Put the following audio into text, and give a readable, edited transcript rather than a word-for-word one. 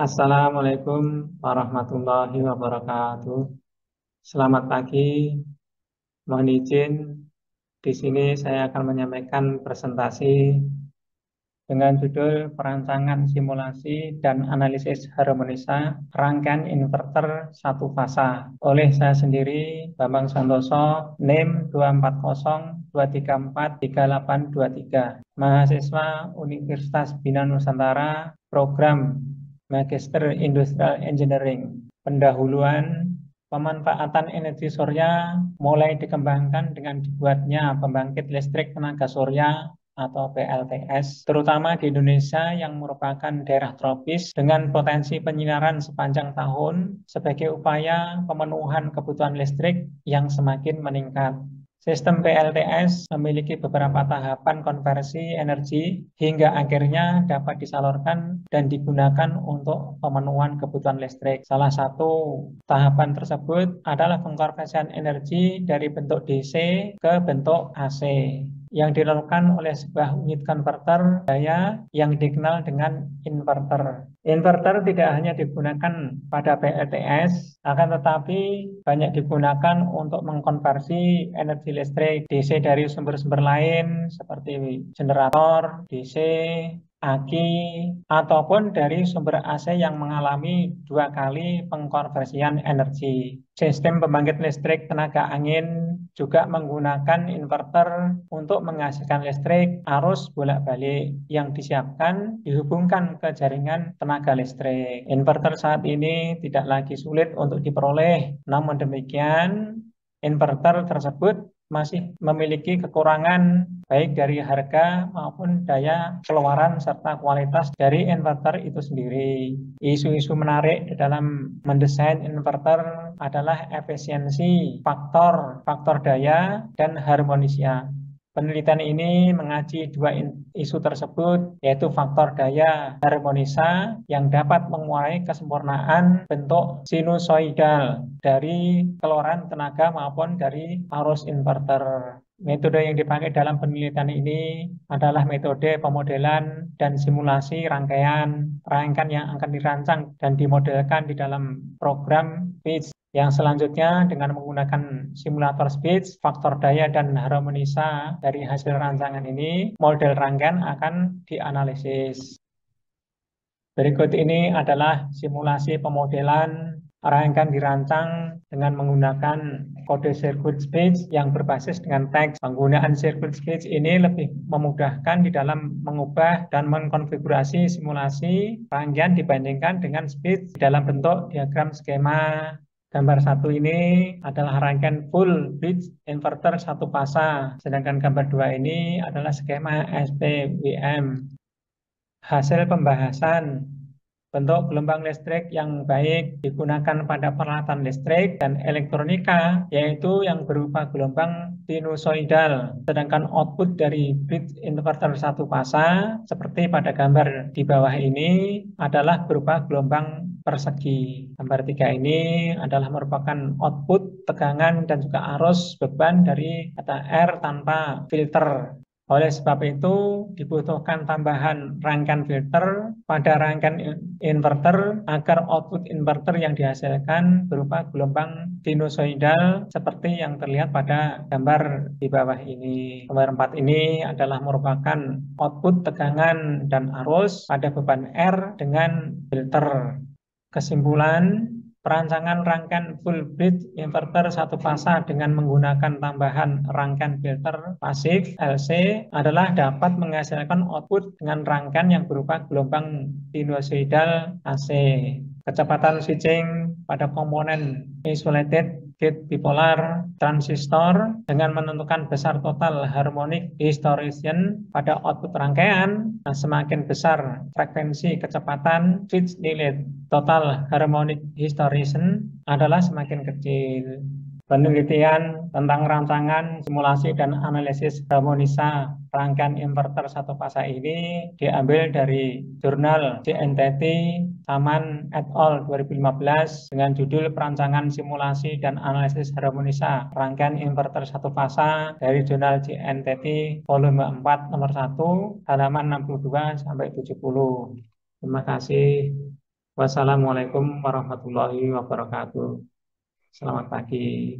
Assalamualaikum warahmatullahi wabarakatuh. Selamat pagi. Mohon izin, di sini saya akan menyampaikan presentasi dengan judul Perancangan Simulasi dan Analisis Harmonisa Rangkaian Inverter Satu Fasa oleh saya sendiri, Bambang Santoso, NIM 24023438823, mahasiswa Universitas Bina Nusantara, program Magister Industrial Engineering. Pendahuluan pemanfaatan energi surya mulai dikembangkan dengan dibuatnya pembangkit listrik tenaga surya atau PLTS, terutama di Indonesia yang merupakan daerah tropis dengan potensi penyinaran sepanjang tahun sebagai upaya pemenuhan kebutuhan listrik yang semakin meningkat. Sistem PLTS memiliki beberapa tahapan konversi energi hingga akhirnya dapat disalurkan dan digunakan untuk pemenuhan kebutuhan listrik. Salah satu tahapan tersebut adalah pengkonversian energi dari bentuk DC ke bentuk AC yang dilakukan oleh sebuah unit konverter daya yang dikenal dengan inverter. Inverter tidak hanya digunakan pada PLTS, akan tetapi banyak digunakan untuk mengkonversi energi listrik DC dari sumber-sumber lain seperti generator, DC, aki, ataupun dari sumber AC yang mengalami dua kali pengkonversian energi. Sistem pembangkit listrik tenaga angin juga menggunakan inverter untuk menghasilkan listrik arus bolak-balik yang disiapkan dihubungkan ke jaringan tenaga listrik. Inverter saat ini tidak lagi sulit untuk diperoleh, namun demikian inverter tersebut masih memiliki kekurangan baik dari harga maupun daya keluaran serta kualitas dari inverter itu sendiri. Isu-isu menarik di dalam mendesain inverter adalah efisiensi, faktor daya, dan harmonisia. Penelitian ini mengaji dua isu tersebut, yaitu faktor daya harmonisa yang dapat mengurai kesempurnaan bentuk sinusoidal dari keluaran tenaga maupun dari arus inverter. Metode yang dipakai dalam penelitian ini adalah metode pemodelan dan simulasi rangkaian yang akan dirancang dan dimodelkan di dalam program PITS. Yang selanjutnya dengan menggunakan simulator speech, faktor daya dan harmonisa dari hasil rancangan ini, model rangkaian akan dianalisis. Berikut ini adalah simulasi pemodelan rangkaian dirancang dengan menggunakan kode circuit speech yang berbasis dengan teks. Penggunaan circuit speech ini lebih memudahkan di dalam mengubah dan mengkonfigurasi simulasi rangkaian dibandingkan dengan speech dalam bentuk diagram skema. Gambar satu ini adalah rangkaian full bridge inverter satu fasa, sedangkan gambar dua ini adalah skema SPWM. Hasil pembahasan bentuk gelombang listrik yang baik digunakan pada peralatan listrik dan elektronika, yaitu yang berupa gelombang sinusoidal. Sedangkan output dari bridge inverter satu fasa, seperti pada gambar di bawah ini, adalah berupa gelombang persegi. Gambar 3 ini adalah merupakan output tegangan dan juga arus beban dari kata R tanpa filter. Oleh sebab itu, dibutuhkan tambahan rangkaian filter pada rangkaian inverter agar output inverter yang dihasilkan berupa gelombang sinusoidal seperti yang terlihat pada gambar di bawah ini. Gambar 4 ini adalah merupakan output tegangan dan arus pada beban R dengan filter. Kesimpulan, perancangan rangkaian full bridge inverter satu fasa dengan menggunakan tambahan rangkaian filter pasif LC adalah dapat menghasilkan output dengan rangkaian yang berupa gelombang sinusoidal AC. Kecepatan switching pada komponen isolated gate bipolar transistor dengan menentukan besar total harmonic distortion pada output rangkaian. Nah, semakin besar frekuensi kecepatan switch nilai total harmonic distortion adalah semakin kecil. Penelitian tentang rancangan, simulasi, dan analisis harmonisa rangkaian inverter satu fasa ini diambil dari jurnal JNTT Saman et al. 2015 dengan judul Perancangan Simulasi dan Analisis Harmonisa Rangkaian Inverter Satu Fasa dari jurnal JNTT volume 4 nomor 1 halaman 62-70. Terima kasih. Wassalamualaikum warahmatullahi wabarakatuh. Selamat pagi.